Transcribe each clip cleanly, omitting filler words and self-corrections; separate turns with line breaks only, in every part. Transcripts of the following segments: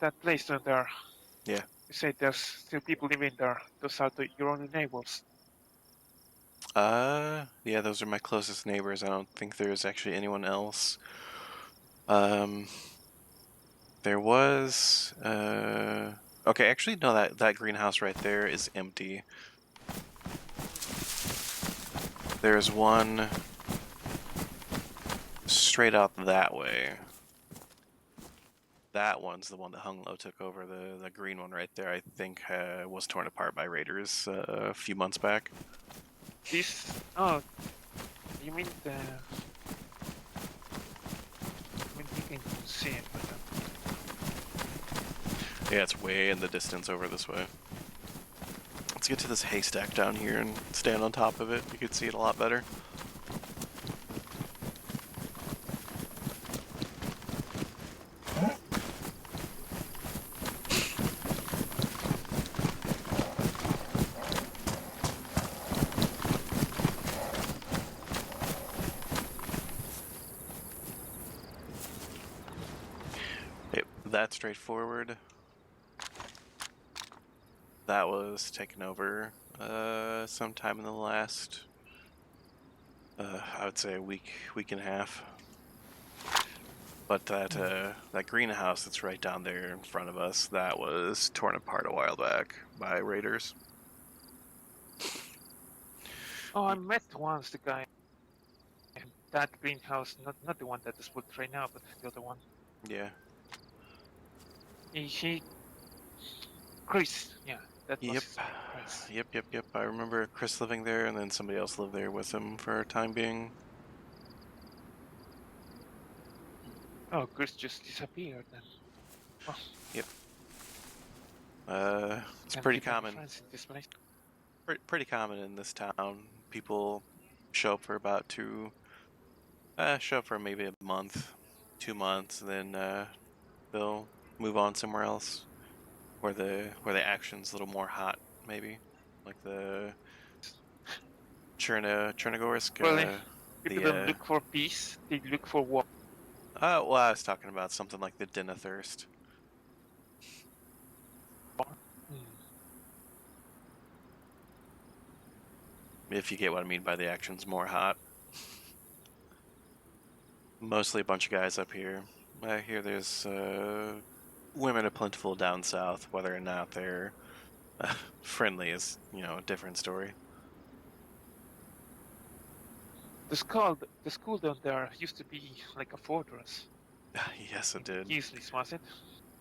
that place down there.
Yeah.
You said there's still people living there. Those are your only neighbors.
Yeah, those are my closest neighbors. I don't think there's actually anyone else. Um, there was, okay, actually, no, that greenhouse right there is empty. There's one straight out that way. That one's the one that Hung Low took over. The green one right there, I think, was torn apart by raiders a few months back.
This. Oh, you mean the. I mean, you can see it, but.
Yeah, it's way in the distance over this way. Let's get to this haystack down here and stand on top of it. You can see it a lot better. Yep, that's straightforward. That was taken over sometime in the last, I would say a week and a half. But that greenhouse that's right down there in front of us, that was torn apart a while back by raiders.
Oh, I met once the guy in that greenhouse. Not the one that is built right now, but the other one.
Yeah.
He Chris. Yeah, that was
Yep.
his name. Chris.
Yep. I remember Chris living there, and then somebody else lived there with him for a time being.
Oh, Chris just disappeared then. Oh,
Yep. It's
can't
pretty
keep any
common.
friends in this place.
Pretty common in this town. People show up for about show up for maybe a month, 2 months, and then they'll move on somewhere else where the action's a little more hot, maybe, like the Chernogorsk.
Well, people
The
don't look for peace; they look for war.
well, I was talking about something like the Den of Thirst,
Hmm.
if you get what I mean by the action's more hot. Mostly a bunch of guys up here. I hear there's women are plentiful down south. Whether or not they're friendly is, a different story.
The school down there used to be like a fortress.
Yes, it did.
Kingsley's, was it?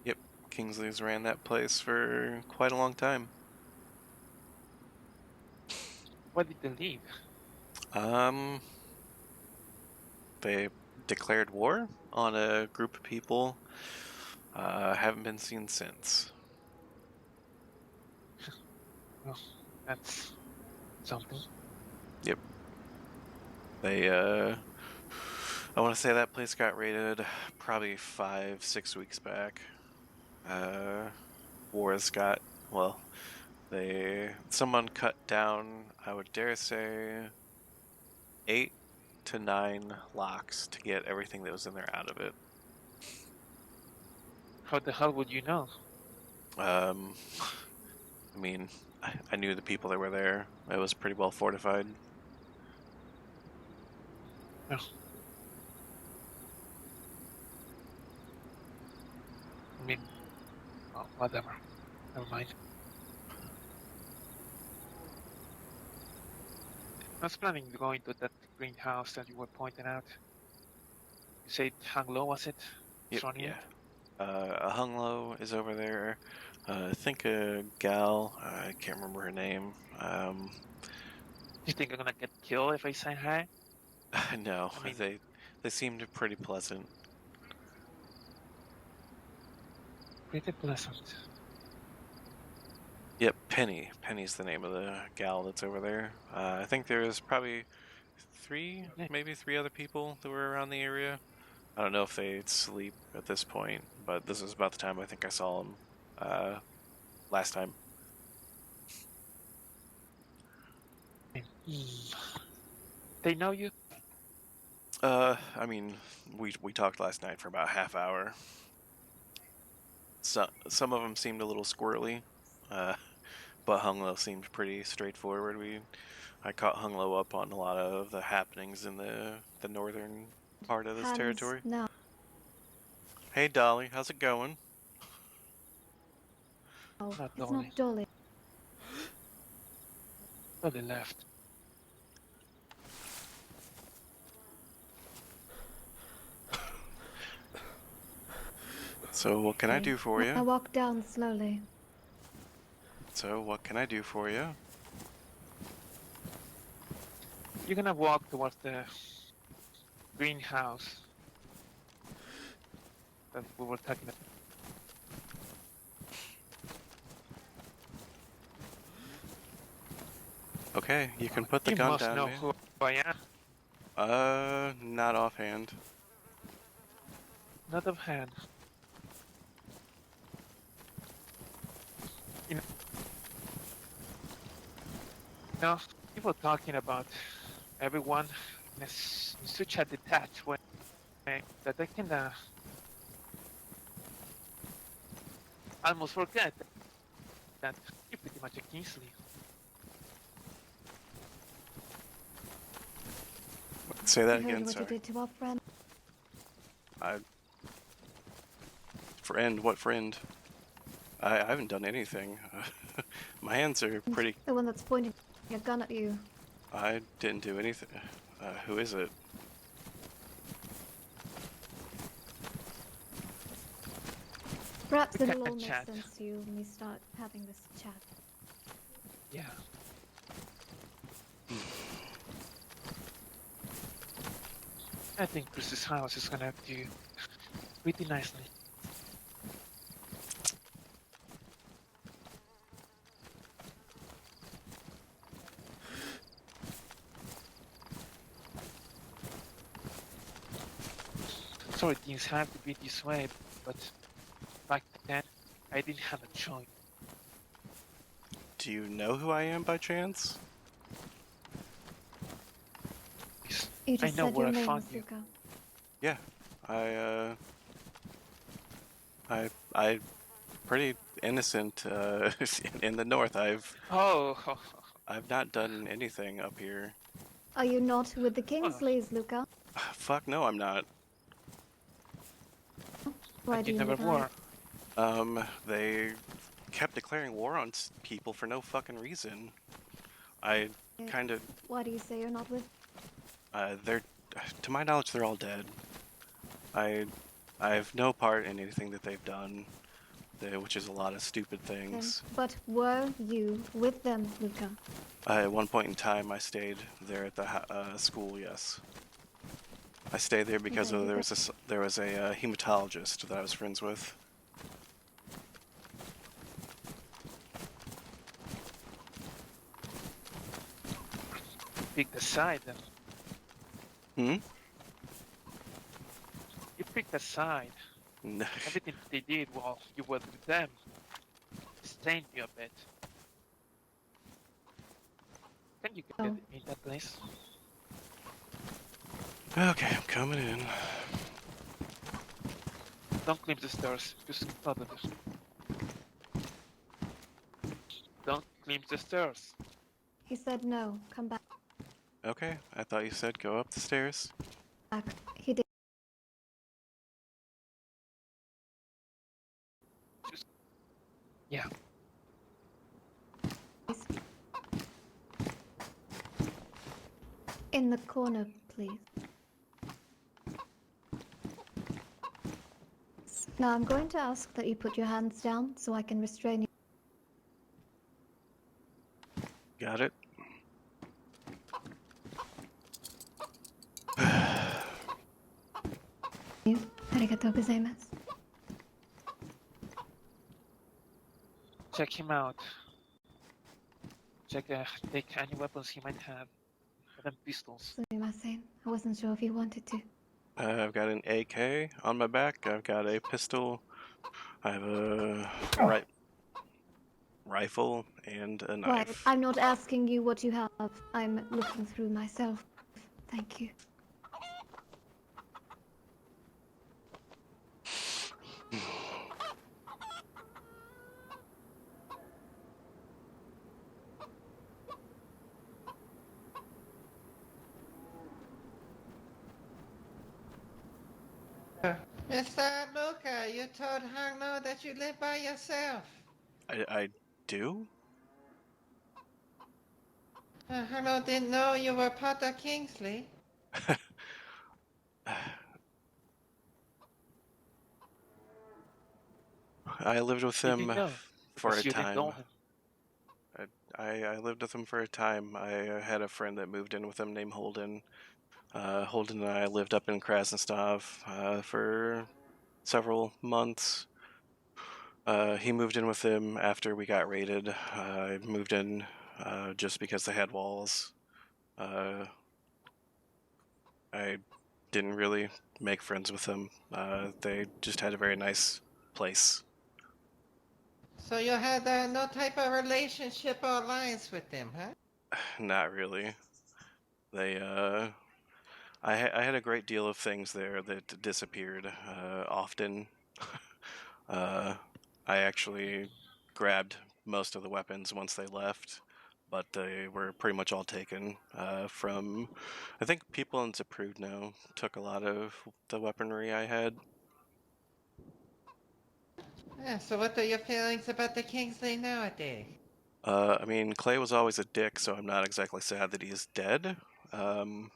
Yep, Kingsley's ran that place for quite a long time.
Why did they leave?
Um, they declared war on a group of people. Haven't been seen since.
Well, that's something.
Yep. They, I want to say that place got raided probably 5-6 weeks back. Wars got, well, someone cut down, I would dare say, 8 to 9 locks to get everything that was in there out of it.
How the hell would you know?
Um, I mean, I knew the people that were there. It was pretty well fortified.
No. I mean, well, whatever. Never mind. I was planning to go into that greenhouse that you were pointing out. You said hung low, was it?
Yep,
It's running
yeah.
it?
A Hung Lo is over there. I think a gal, I can't remember her name.
You think I'm gonna get killed if I say hi?
No,
I mean,
they seemed pretty pleasant.
pretty pleasant.
Yep, Penny. Penny's the name of the gal that's over there. I think there's probably maybe three other people that were around the area. I don't know if they sleep at this point, but this is about the time I think I saw them last time.
They know you?
I mean, we talked last night for about half hour. some of them seemed a little squirrely, but Hunglo seemed pretty straightforward. I caught Hunglo up on a lot of the happenings in the northern part of this
Hands
territory.
now.
Hey Dolly, how's it going?
Oh,
Not
it's
Dolly.
not Dolly.
Dolly left.
So what can I do for
I
you?
walk down slowly.
So what can I do for you?
You're gonna walk towards the greenhouse that we were talking about.
Okay, you can put the
You
gun
must
down,
know
man.
who I am.
Not offhand.
Not offhand. You know, people talking about everyone in such a detached way that I can almost forget that you're pretty much a Kingsley.
Say that
I heard
again,
what you
sorry.
did to our friend.
Friend? What friend? I haven't done anything. My hands are pretty...
The one that's pointing a gun at you.
I didn't do anything. Who is it?
Perhaps
We
it'll
can
all make
chat.
sense to you when we start having this chat.
Yeah. I think Chris's house is gonna do pretty nicely. Sorry things have to be this way, but back then I didn't have a choice.
Do you know who I am by chance?
You
I
just
know
said
where
your
I
name
found
was
you.
Luca.
Yeah. I pretty innocent in the north.
Oh,
I've not done anything up here.
Are you not with the
well,
Kingsleys, Luca?
Fuck no, I'm not.
Why
and
do
you
you
never
need
were.
They kept declaring war on people for no fucking reason. I kind of,
Why do you say you're not with?
they're, to my knowledge, they're all dead. I have no part in anything that they've done, which is a lot of stupid
them?
things.
But were you with them, Luca?
At one point in time, I stayed there at the school. Yes, I stayed there because
then you
there was a hematologist that I was friends with.
Picked a side.
Hmm.
You picked a side. Everything they did while you were with them stained you a bit. Can you get
Oh.
in that place?
Okay, I'm coming in.
Don't climb the stairs. Just follow this. Don't climb the stairs.
He said no. Come back.
Okay, I thought you said go up the stairs.
He did.
Just yeah.
In the corner, please. Now I'm going to ask that you put your hands down so I can restrain
Got it.
you. Arigatou gozaimasu.
Check him out. Take any weapons he might have. Even pistols.
Sumimasen. I wasn't sure if you wanted to.
I've got an AK on my back. I've got a pistol. I have a rifle and a
Right.
knife.
I'm not asking you what you have. I'm looking through myself. Thank you.
Mr. Luca, you told Hangno that you live by yourself.
I do?
Hangno didn't know you were part of Kingsley.
I lived with
He didn't
him
know
for a
because you didn't know
time.
him.
I lived with him for a time. I had a friend that moved in with him named Holden. Holden and I lived up in Krasnostov for several months. He moved in with him after we got raided. I moved in just because they had walls. I didn't really make friends with them. They just had a very nice place.
So you had no type of relationship or alliance with them, huh?
Not really. They I had a great deal of things there that disappeared often. uh, I actually grabbed most of the weapons once they left, but they were pretty much all taken from. I think people in Zaprudno took a lot of the weaponry I had.
Yeah, so what are your feelings about the Kingsley nowadays?
I mean, Clay was always a dick, so I'm not exactly sad that he's dead. Um,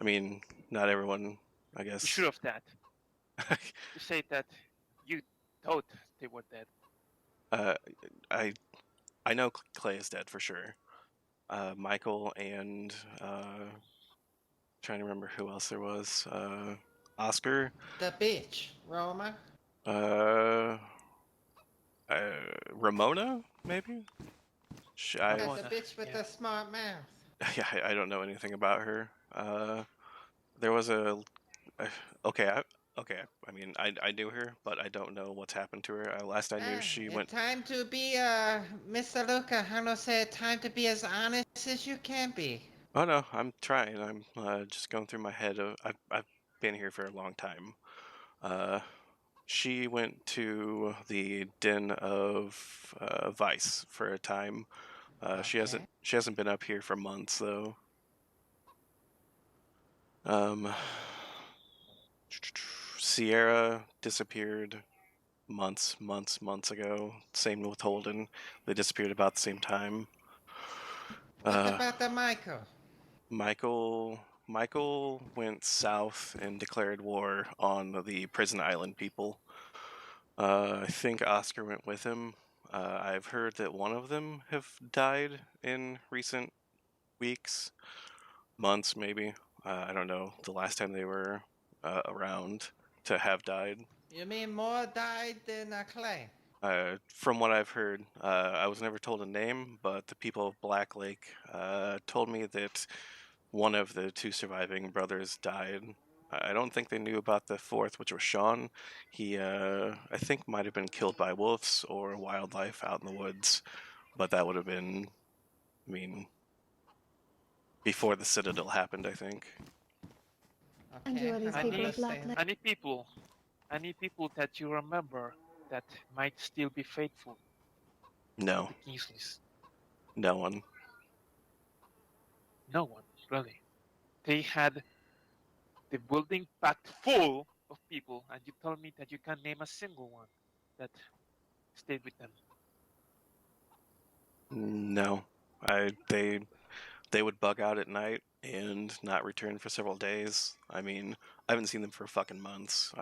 I mean, not everyone, I
You should
guess.
have that. You say that you thought they were dead.
uh, I I know Clay is dead for sure. Michael and trying to remember who else there was. Oscar.
The bitch, Roma.
Uh, Ramona, maybe. I
That's the
Ramona.
bitch with
Yeah.
the smart mouth.
yeah, I don't know anything about her. There was a uh, okay. Okay, I mean, I knew her, but I don't know what's happened to her. Last I knew, she went.
It's time to be, Mr. Luca. Hangno said time to be as honest as you can be.
Oh no, I'm trying. I'm just going through my head. I've been here for a long time. Uh, She went to the den of Vice for a time.
Okay.
She hasn't been up here for months though. Um, Sierra disappeared months ago. Same with Holden. They disappeared about the same time.
What
Uh,
about the Michael?
Michael went south and declared war on the Prison Island people. I think Oscar went with him. I've heard that one of them have died in recent weeks, months maybe. I don't know the last time they were around to have died.
You mean more died than Clay?
From what I've heard, I was never told a name, but the people of Black Lake told me that one of the two surviving brothers died. I don't think they knew about the fourth, which was Sean. He, I think, might have been killed by wolves or wildlife out in the woods, but that would have been, I mean, before the Citadel happened, I think.
Okay,
And who are these
I
people
need,
of Black Lake?
I need people. I need people that you remember that might still be faithful to
No,
the Kingsleys.
no one.
No one, really. They had the building packed full of people, and you told me that you can't name a single one that stayed with them.
No, they would bug out at night and not return for several days. I mean, I haven't seen them for fucking months.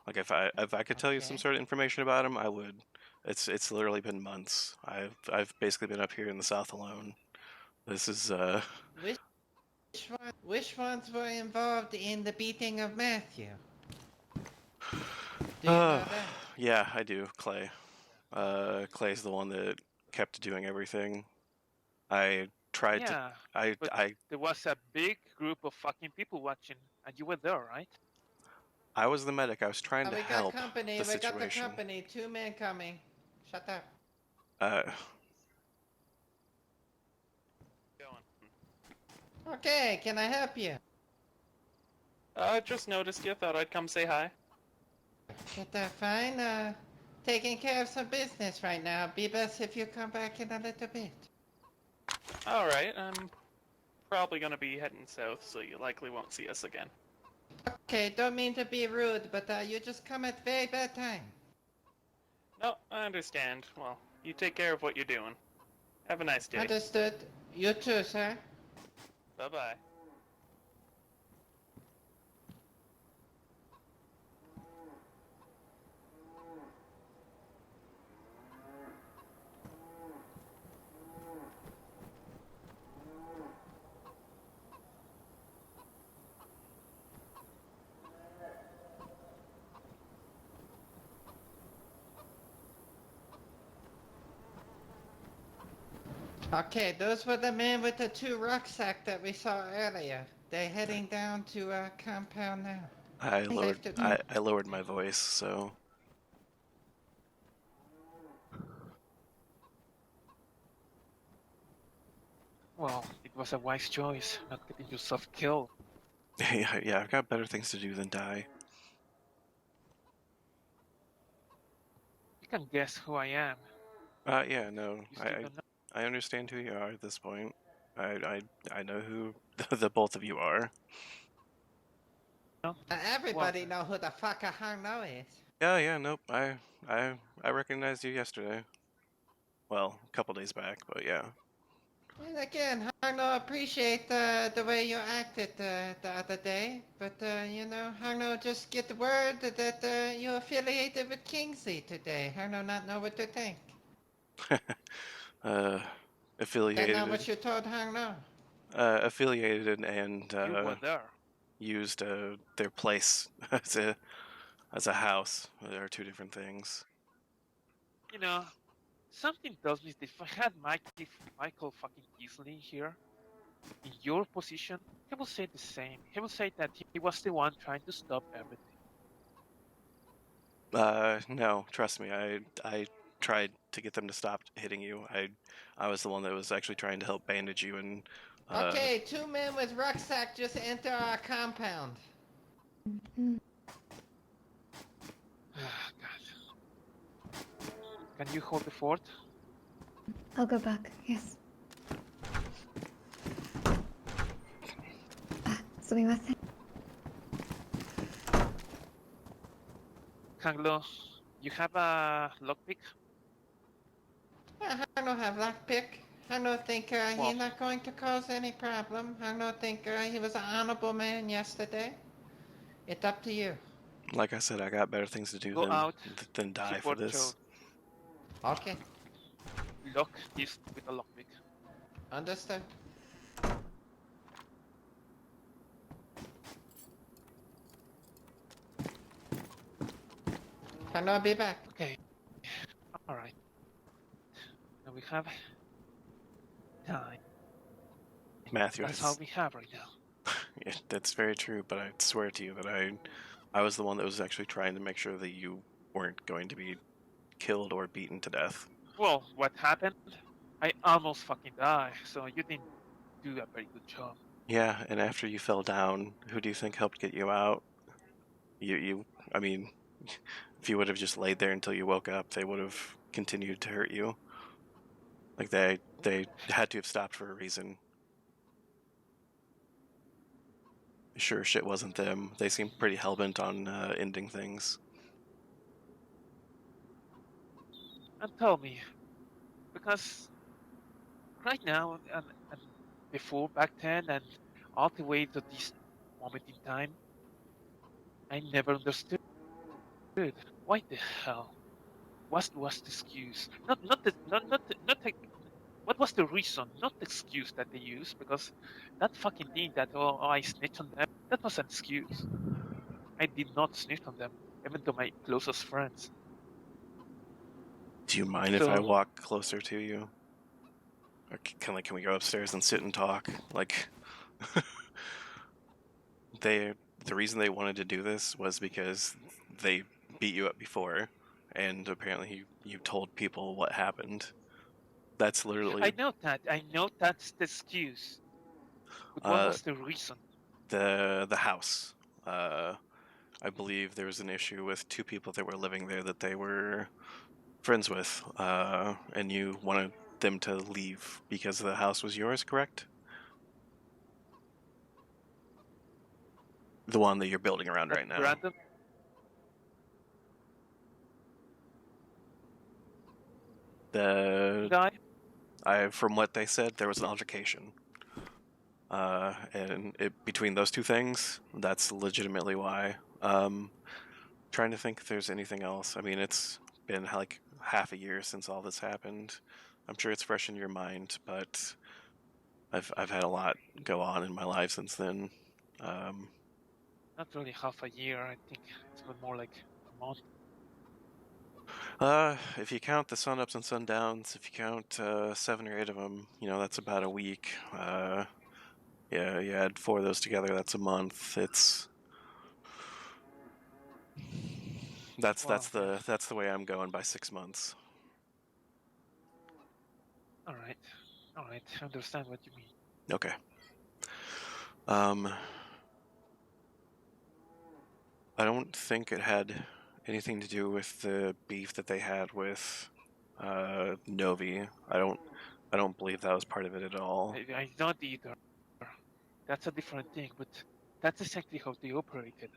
Like if I could tell you some
okay.
sort of information about him, I would. It's literally been months. I've basically been up here in the south alone. This is
Which which ones were involved in the beating of Matthew? Do you know that?
yeah, I do. Clay. Clay's the one that kept doing everything. I tried to.
Yeah, but
I
there was a big group of fucking people watching, and you were there, right?
I was the medic. I was trying to
We got
help
company.
the
We got the
situation.
company. 2 men coming. Shut up.
Uh,
Okay, can I help you?
Just noticed you. Thought I'd come say hi.
Get that fine. Taking care of some business right now. Be best if you come back in a little bit.
Alright, I'm probably gonna be heading south, so you likely won't see us again.
Okay, don't mean to be rude, but you just come at very bad time.
No, I understand. Well, you take care of what you're doing. Have a nice day.
Understood. You too, sir.
Bye-bye.
Okay, those were the men with the 2 rucksack that we saw earlier. They're heading down to our compound now.
I
I-
lowered
Safe to
yeah.
I lowered my voice, so
Well, it was a wise choice not getting yourself killed.
yeah, I've got better things to do than die.
You can guess who I am.
Yeah, no,
You still don't know.
I understand who you are at this point. I know who the both of you are.
Well,
Everybody know who the fuck a Hano is.
Yeah, nope. I recognized you yesterday. Well, a couple days back, but yeah.
And again, Hano appreciate the way you acted the other day. But, Hano just get the word that you affiliated with Kingsley today. Hano not know what to think.
uh,
That not
affiliated,
what you told Hano.
affiliated, and
you were there.
used their place as a house. They are two different things.
You know, something tells me that if I had Michael fucking Beasley here, in your position, he will say the same. He will say that he was the one trying to stop everything.
No, trust me. I tried to get them to stop hitting you. I was the one that was actually trying to help bandage you and
Okay, 2 men with rucksack just enter our compound.
Mm.
Ah, God. Can you hold the fort?
I'll go back. Yes. Sumimasen.
Kanglo, you have a lockpick?
Hano have lockpick. Hano think he
Well,
not going to cause any problem. Hano think he was an honorable man yesterday. It's up to you.
like I said, I got better things to do
go out,
than die for
support
this.
your
Okay,
lock this with a lockpick.
understood. Hano be back.
Okay, alright. Now we have time.
Matthew,
That's all we have right now.
yeah, that's very true, but I swear to you that I was the one that was actually trying to make sure that you weren't going to be killed or beaten to death.
Well, what happened? I almost fucking died, so you didn't do a very good job.
Yeah, and after you fell down, who do you think helped get you out? I mean, if you would have just laid there until you woke up, they would have continued to hurt you. Like they had to have stopped for a reason. Sure, shit wasn't them. They seemed pretty hellbent on ending things.
And tell me, because right now and before back then and all the way to this moment in time, I never understood why the hell was the excuse? Not the not the, what was the reason? Not the excuse that they used, because that fucking thing that I snitched on them, that was an excuse. I did not snitch on them, even to my closest friends.
Do you mind if I
So
walk closer to you? Or can we go upstairs and sit and talk? Like they the reason they wanted to do this was because they beat you up before, and apparently you told people what happened. That's literally
I know that's the excuse. But what
uh
was the reason?
the house. Uh, I believe there was an issue with two people that were living there that they were friends with, and you wanted them to leave because the house was yours, correct? The one that you're building around
That
right now.
Brandon
The
guy?
from what they said, there was an altercation. And between those two things, that's legitimately why. Trying to think if there's anything else. I mean, it's been like half a year since all this happened. I'm sure it's fresh in your mind, but I've had a lot go on in my life since then.
Not really half a year. I think it's been more like a month.
If you count the sunups and sundowns, if you count 7 or 8 of them, that's about a week. Yeah, you add 4 of those together, that's a month. That's
Well, yeah.
that's the way I'm going by 6 months.
All right. I understand what you mean.
Okay. I don't think it had anything to do with the beef that they had with Novi. I don't believe that was part of it at all.
I don't either. That's a different thing, but that's exactly how they operated.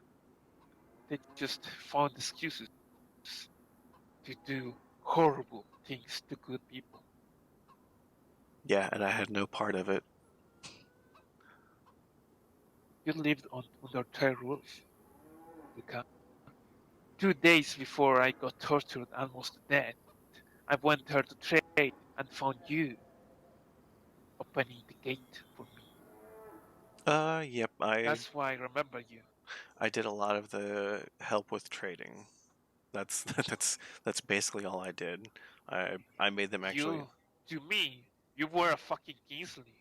They just found excuses to do horrible things to good people.
Yeah, and I had no part of it.
You lived under their roof, Luca. 2 days before I got tortured almost to death, I went there to trade and found you opening the gate for me.
Yep,
That's why I remember you.
I did a lot of the help with trading. That's that's basically all I did. I made them actually.
To me, you were a fucking Kingsley.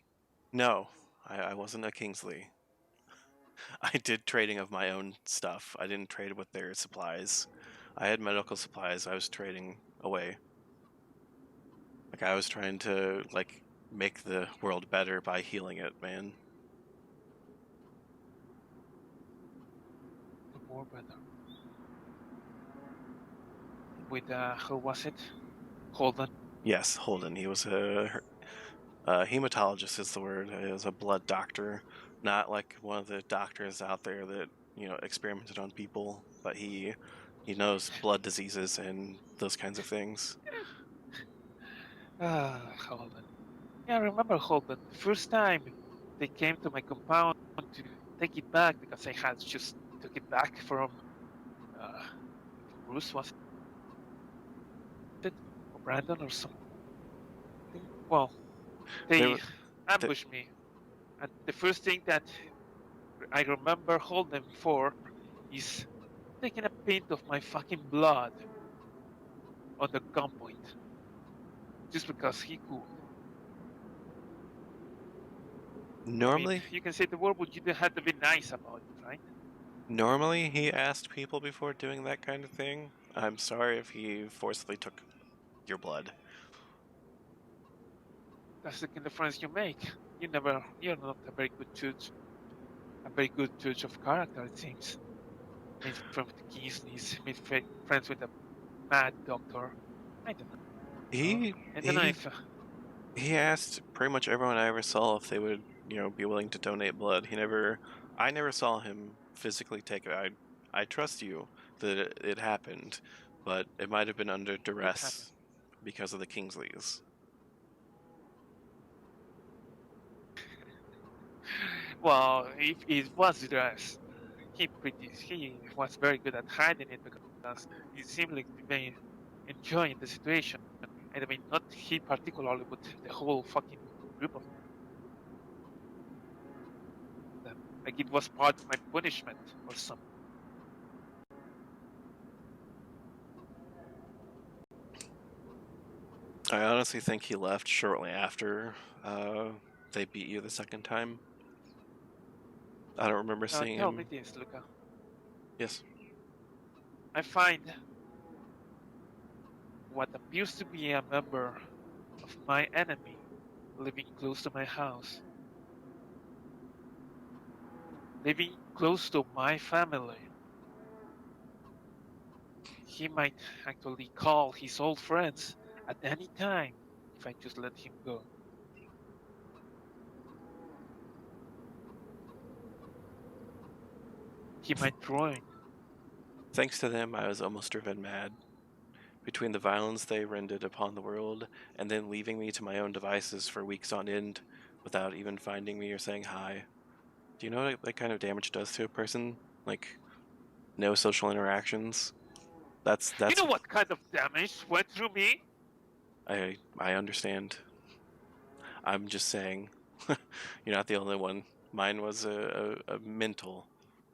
No, I wasn't a Kingsley. I did trading of my own stuff. I didn't trade with their supplies. I had medical supplies. I was trading away. Like I was trying to make the world better by healing it, man.
The more better. With who was it? Holden.
Yes, Holden. He was a hematologist is the word. He was a blood doctor, not like one of the doctors out there that experimented on people, but he knows blood diseases and those kinds of things.
Holden. Yeah, I remember Holden. The first time they came to my compound to take it back because I had just took it back from Bruce, was it? Or Brandon or something. Well,
They
they
were th-
ambushed me. And the first thing that I remember Holden for is taking a pint of my fucking blood on the gunpoint. Just because he could. I mean,
normally
you can say the word, but you had to be nice about it, right?
normally he asked people before doing that kind of thing. I'm sorry if he forcibly took your blood.
That's the kind of friends you make. You're not a very good judge of character, it seems. Made friends with the Kingsleys, made friends with a mad doctor. I don't know.
He
I don't know
he
if
he asked pretty much everyone I ever saw if they would, be willing to donate blood. I never saw him physically take it. I trust you that it happened, but it might have been under
it happened.
duress because of the Kingsleys.
Well, if it was dress, he was very good at hiding it because he seemed like to be enjoying the situation. And I mean, not he particularly, but the whole fucking group of them. Like it was part of my punishment or something.
I honestly think he left shortly after they beat you the second time. I don't remember
Now
seeing
tell me
him.
this, Luca.
Yes.
I find what appears to be a member of my enemy living close to my house, living close to my family. He might actually call his old friends at any time if I just let him go. he might ruin.
Thanks to them, I was almost driven mad. Between the violence they rendered upon the world, and then leaving me to my own devices for weeks on end, without even finding me or saying hi. Do you know what that kind of damage does to a person? Like, no social interactions? That's
You know what kind of damage went through me?
I understand. I'm just saying, you're not the only one. Mine was a mental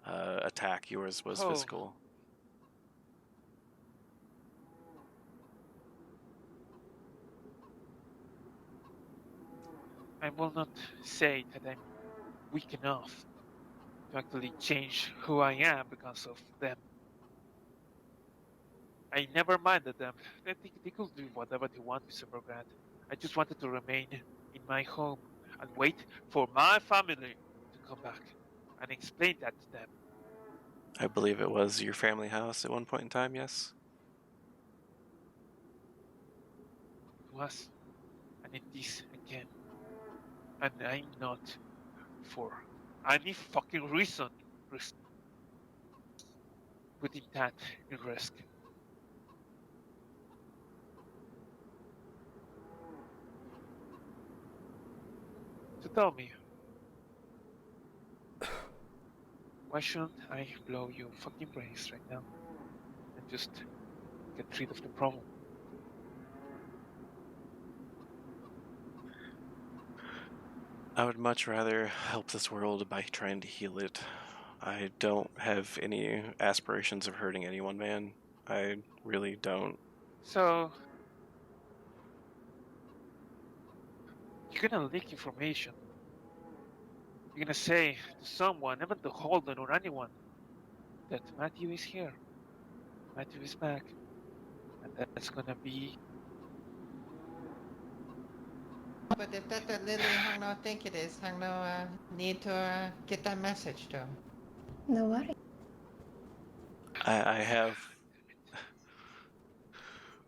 attack. Yours was
Oh,
physical.
I will not say that I'm weak enough to actually change who I am because of them. I never minded them. They could do whatever they want with Supergrad. I just wanted to remain in my home and wait for my family to come back and explain that to them.
I believe it was your family house at one point in time, yes?
It was, and it is again. And I'm not, for any fucking reason, putting that in risk. So tell me, why shouldn't I blow your fucking brains right now and just get rid of the problem?
I would much rather help this world by trying to heal it. I don't have any aspirations of hurting anyone, man. I really don't.
So, you're gonna leak information. You're gonna say to someone, even to Holden or anyone, that Matthew is here. Matthew is back. And that's gonna be.
But if that the Lily Hang No think it is, Hang No need to get that message to him.
No worries.
I have.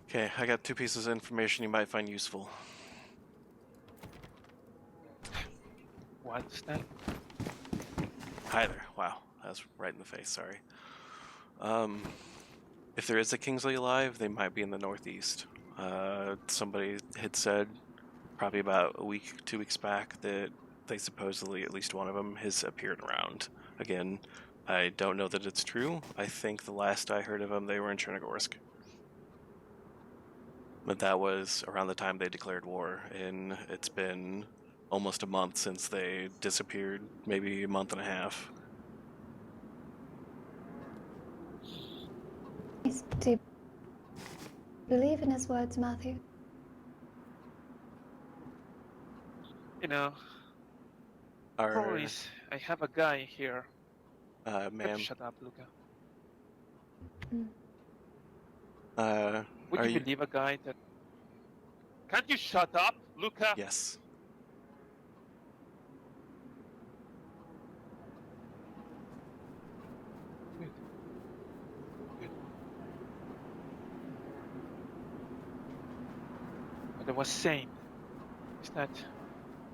Okay, I got two pieces of information you might find useful.
What's that?
Hi there. Wow, that was right in the face. Sorry. If there is a Kingsley alive, they might be in the Northeast. Somebody had said probably about a week, 2 weeks back that they supposedly, at least one of them, has appeared around. Again, I don't know that it's true. I think the last I heard of them, they were in Chernogorsk. But that was around the time they declared war, and it's been almost a month since they disappeared, maybe a month and a half.
Do you believe in his words, Matthew?
You know,
Our,
I have a guy here.
ma'am,
Shut up, Luca. Would
are
you
you?
believe a guy that. Can't you shut up, Luca?
Yes.
Good. Good. What I was saying is that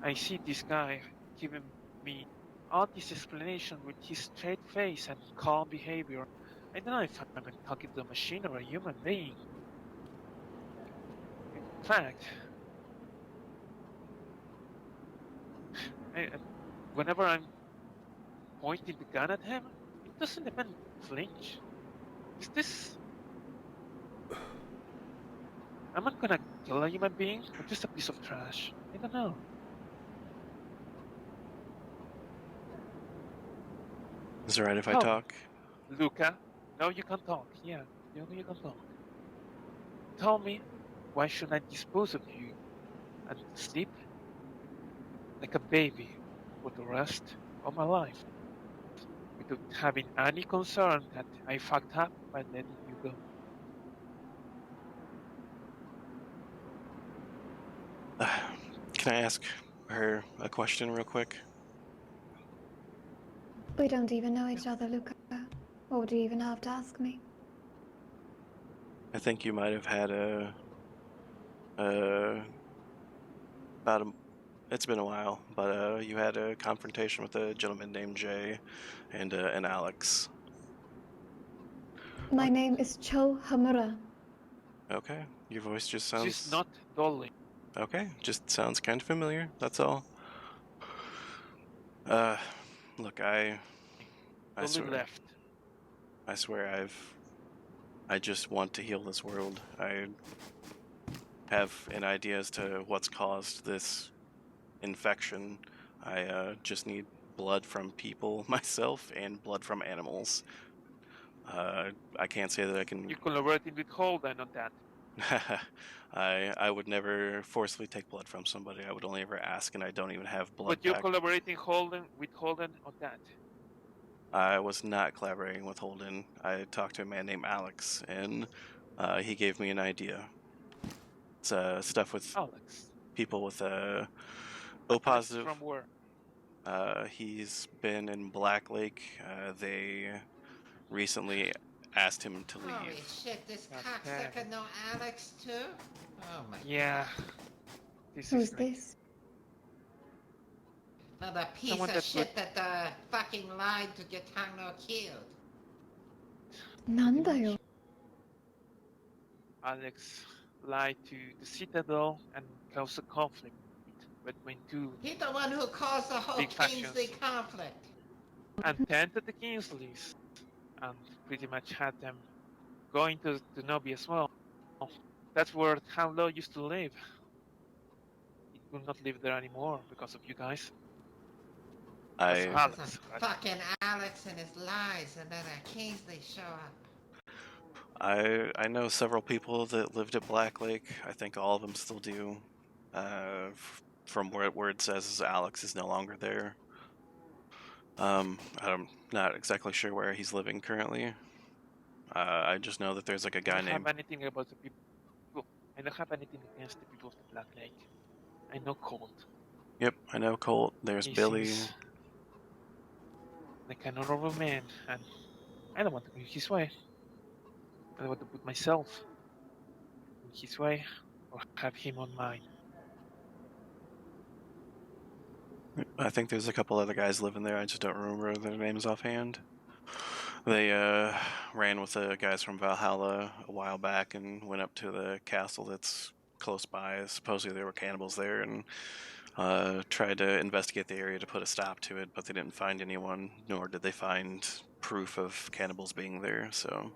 I see this guy giving me all this explanation with his straight face and calm behavior. I don't know if I'm talking to a machine or a human being. In fact, whenever I'm pointing the gun at him, it doesn't even flinch. Is this? Am I gonna kill a human being or just a piece of trash? I don't know.
Is it right if I
Tell me,
talk?
Luca. No, you can talk. Yeah, you can talk. Tell me, why should I dispose of you and sleep like a baby for the rest of my life without having any concern that I fucked up by letting you go?
Can I ask her a question real quick?
We don't even know each other, Luca. Or do you even have to ask me?
I think you might have had about a, it's been a while, but you had a confrontation with a gentleman named Jay and Alex.
My name is Cho Hamura.
Okay, your voice just
She's
sounds...
not Dolly.
Okay, just sounds kind of familiar, that's all. Look, I
Dolly
swear,
left.
I just want to heal this world. I have an idea as to what's caused this infection. I just need blood from people myself and blood from animals. I can't say that I can...
You're collaborating with Holden on that.
I would never forcefully take blood from somebody. I would only ever ask, and I don't even have blood
But you're
pack.
collaborating with Holden on that.
I was not collaborating with Holden. I talked to a man named Alex, and he gave me an idea. It's stuff with
Alex.
people with O
Alex
positive.
from where?
He's been in Black Lake. They recently asked him to leave.
Holy shit, this
God
cocksucker
damn it.
know Alex too? Oh my
Yeah.
god.
This
Who's
is like
this?
Another piece
someone
of
that
shit that fucking lied to get Tangno killed.
Nan
pretty
da
much. Alex lied to the Citadel and caused a conflict between two
He's the one who caused the whole
big
Kingsley
factions
conflict.
and tented the Kingsleys and pretty much had them going to Nobi as well. That's where Hanlo used to live. He could not live there anymore because of you guys. Because of
I
Alex.
Fucking Alex and his lies, and then Kingsley show up.
I know several people that lived at Black Lake. I think all of them still do. From where it says Alex is no longer there. I'm not exactly sure where he's living currently. I just know that there's like a
I
guy
don't have
named...
anything about the people. I don't have anything against the people of the Black Lake. I know Colt.
Yep, I know Colt. There's
He
Billy.
seems like an honorable man, and I don't want to go his way. I don't want to put myself in his way or have him on mine.
I think there's a couple other guys living there. I just don't remember their names offhand. They ran with the guys from Valhalla a while back and went up to the castle that's close by. Supposedly there were cannibals there, and tried to investigate the area to put a stop to it, but they didn't find anyone, nor did they find proof of cannibals being there, so...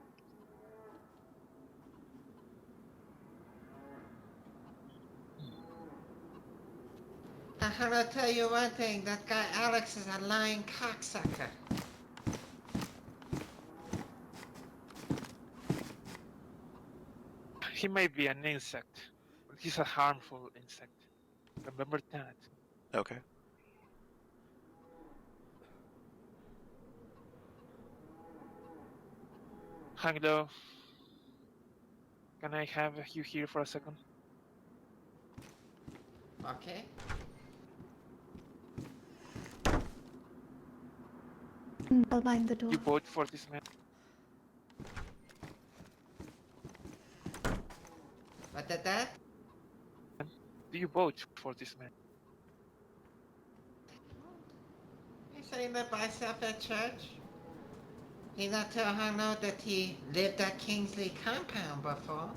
I'm gonna tell you one thing, that guy Alex is a lying cocksucker.
He may be an insect, but he's a harmful insect. Remember that.
Okay.
Hanglo, can I have you here for a second?
Okay?
I'll mind the door.
You vote for this man.
What did that?
Do you vote for this man?
He said he lived by himself at church. He not tell Hangno that he lived at Kingsley compound before.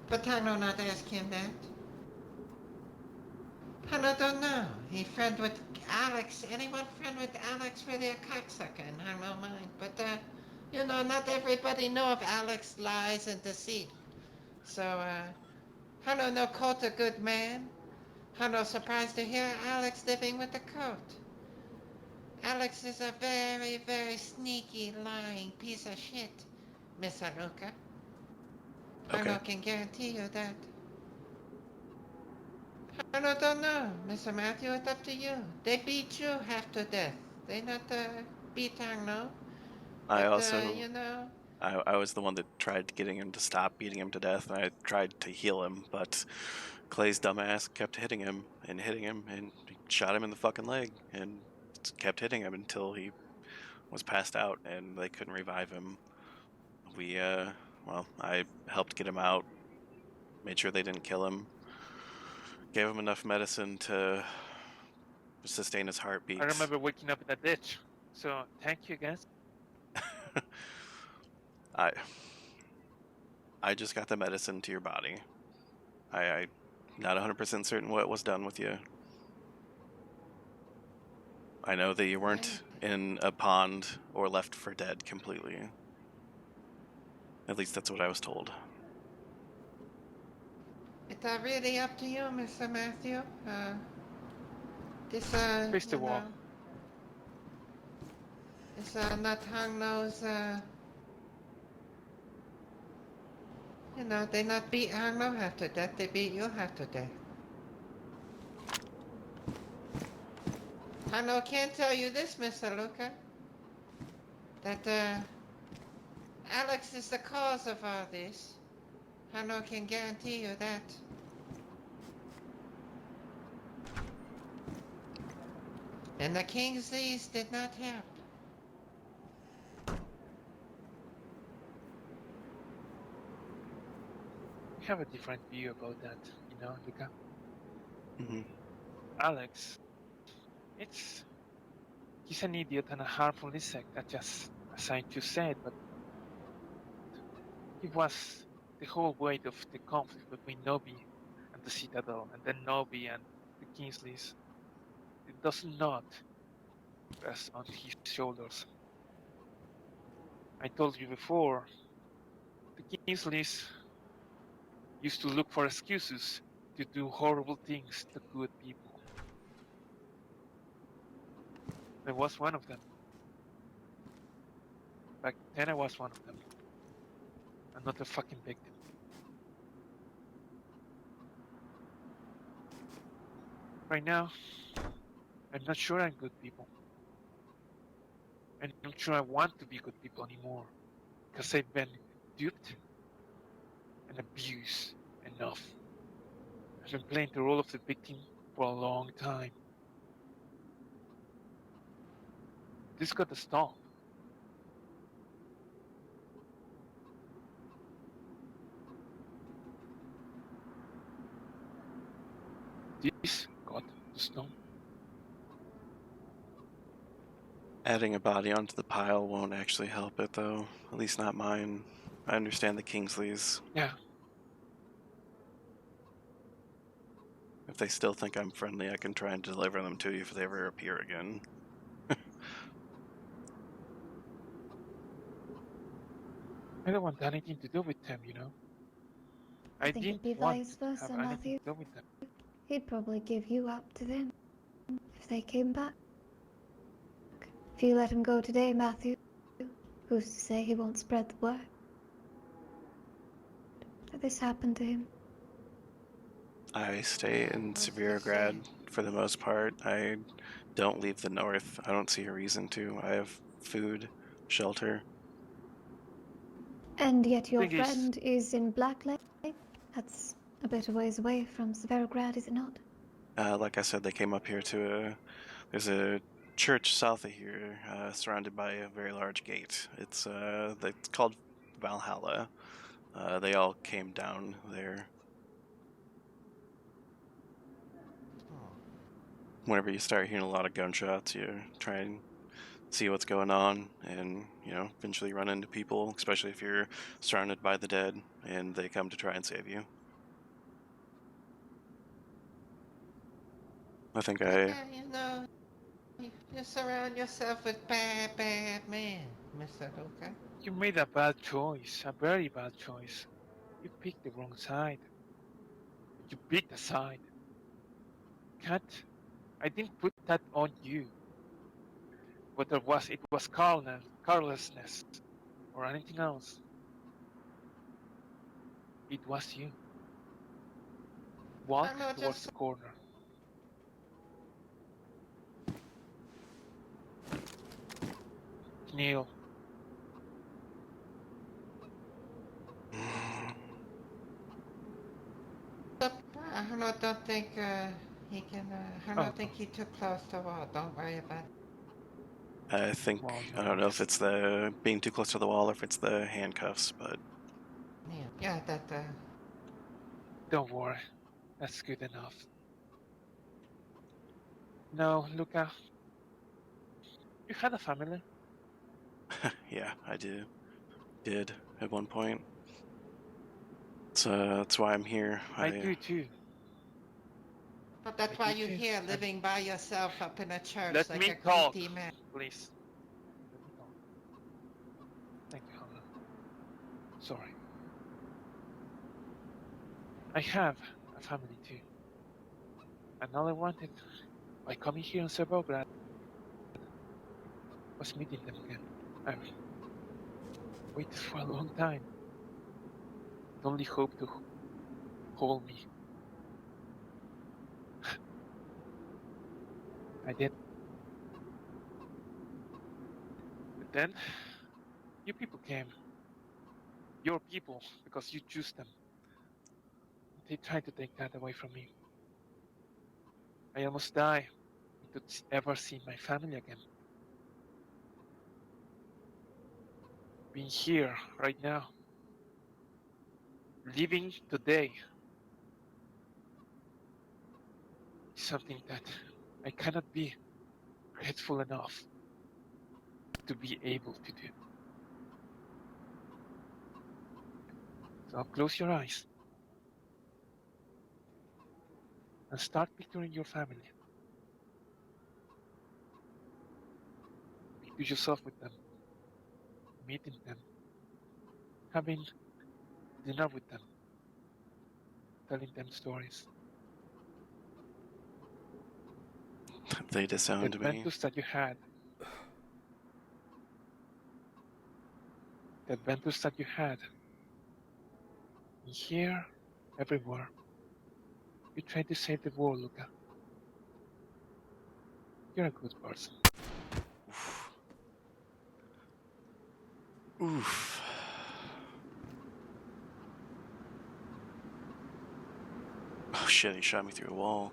But Hangno not ask him that. Hangno don't know. He friend with Alex. Anyone friend with Alex really a cocksucker in Hangno mind. But you know, not everybody know of Alex lies and deceit. So Hangno know Colt a good man. Hangno surprised to hear Alex living with the Colt. Alex is a very, very sneaky, lying piece of shit, Mr. Luca.
Okay.
Hangno can guarantee you that. Hangno don't know, Mr. Matthew, it's up to you. They beat you half to death. They not beat Hangno.
I
But,
also...
you know...
I was the one that tried getting him to stop beating him to death, and I tried to heal him, but Clay's dumbass kept hitting him, and he shot him in the fucking leg, and kept hitting him until he was passed out, and they couldn't revive him. I helped get him out, made sure they didn't kill him, gave him enough medicine to sustain his heartbeat.
I remember waking up in a ditch. So thank you, guys.
I just got the medicine to your body. I'm not 100% certain what was done with you. I know that you weren't in a pond or left for dead completely. At least that's what I was told.
It's really up to you, Mr. Matthew. This,
Face the
you
wall.
know, this, not hung nose, you know, they not beat hung no half to death, they beat you half to death. Hung no can't tell you this, Mr. Luca, that, Alex is the cause of all this. Hung no can guarantee you that. And the Kingsleys did not help.
We have a different view about that, Luca.
Mm-hmm.
Alex, he's an idiot and a harmful insect, as I just said, but he was the whole weight of the conflict between Nobi and the Citadel, and then Nobi and the Kingsleys. It does not rest on his shoulders. I told you before, the Kingsleys used to look for excuses to do horrible things to good people. I was one of them. Back then I was one of them. I'm not a fucking victim. Right now, I'm not sure I'm good people. I'm not sure I want to be good people anymore. Because I've been duped and abused enough. I've been playing the role of the victim for a long time. This got to stop. This got to stop.
Adding a body onto the pile won't actually help it, though. At least not mine. I understand the Kingsleys.
Yeah.
If they still think I'm friendly, I can try and deliver them to you if they ever appear again.
I don't want anything to do with them,
I think it'd
didn't
be
want
vice
to have
versa,
anything
Matthew.
to do with them.
He'd probably give you up to them if they came back. If you let him go today, Matthew, who's to say he won't spread the word that this happened to him?
I stay in
Who's to
Severograd
say?
for the most part. I don't leave the north. I don't see a reason to. I have food, shelter.
And yet your
Thing is,
friend is in Black Lake? That's a bit of ways away from Severograd, is it not?
Like I said, they came up here to there's a church south of here, surrounded by a very large gate. It's called Valhalla. They all came down there. Whenever you start hearing a lot of gunshots, you try and see what's going on, and eventually run into people, especially if you're surrounded by the dead and they come to try and save you. I think
Yeah, you surround yourself with bad, bad men, Mr. Luca.
you made a bad choice, a very bad choice. You picked the wrong side. You picked a side. Can't. I didn't put that on you. Whether it was carelessness, or anything else. It was you.
I
Walk
know,
towards
just
the corner. Kneel.
I don't think he can. I
Oh,
don't think he too close to the wall. Don't worry about it.
I think
well,
I don't know if it's the being too close to the wall or if it's the handcuffs, but
Yeah, that.
don't worry. That's good enough. No, Luca, you had a family.
yeah, I do. did at one point. So that's why I'm here.
I do too.
But that's
I
why
do
you're
too.
here,
And
living by yourself up in a church
let
like
me
a
talk,
greedy man.
please. Let me talk. Thank you, Hannah. Sorry. I have a family too. And all I wanted by coming here in Serbograd was meeting them again. I've waited for a long time. I'd only hoped to hold me. I did. But then, you people came. Your people, because you choose them. They tried to take that away from me. I almost died to ever see my family again. Being here right now, living today, is something that I cannot be grateful enough to be able to do. So close your eyes and start picturing your family. Picture yourself with them, meeting them, having dinner with them, telling them stories.
They
The
disowned me.
adventures that you had, the adventures that you had, in here, everywhere. You tried to save the world, Luca. You're a good person.
Oof. Oof. Oh shit, he shot me through a wall.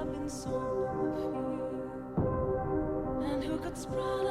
have been sown in the field, and who could sprout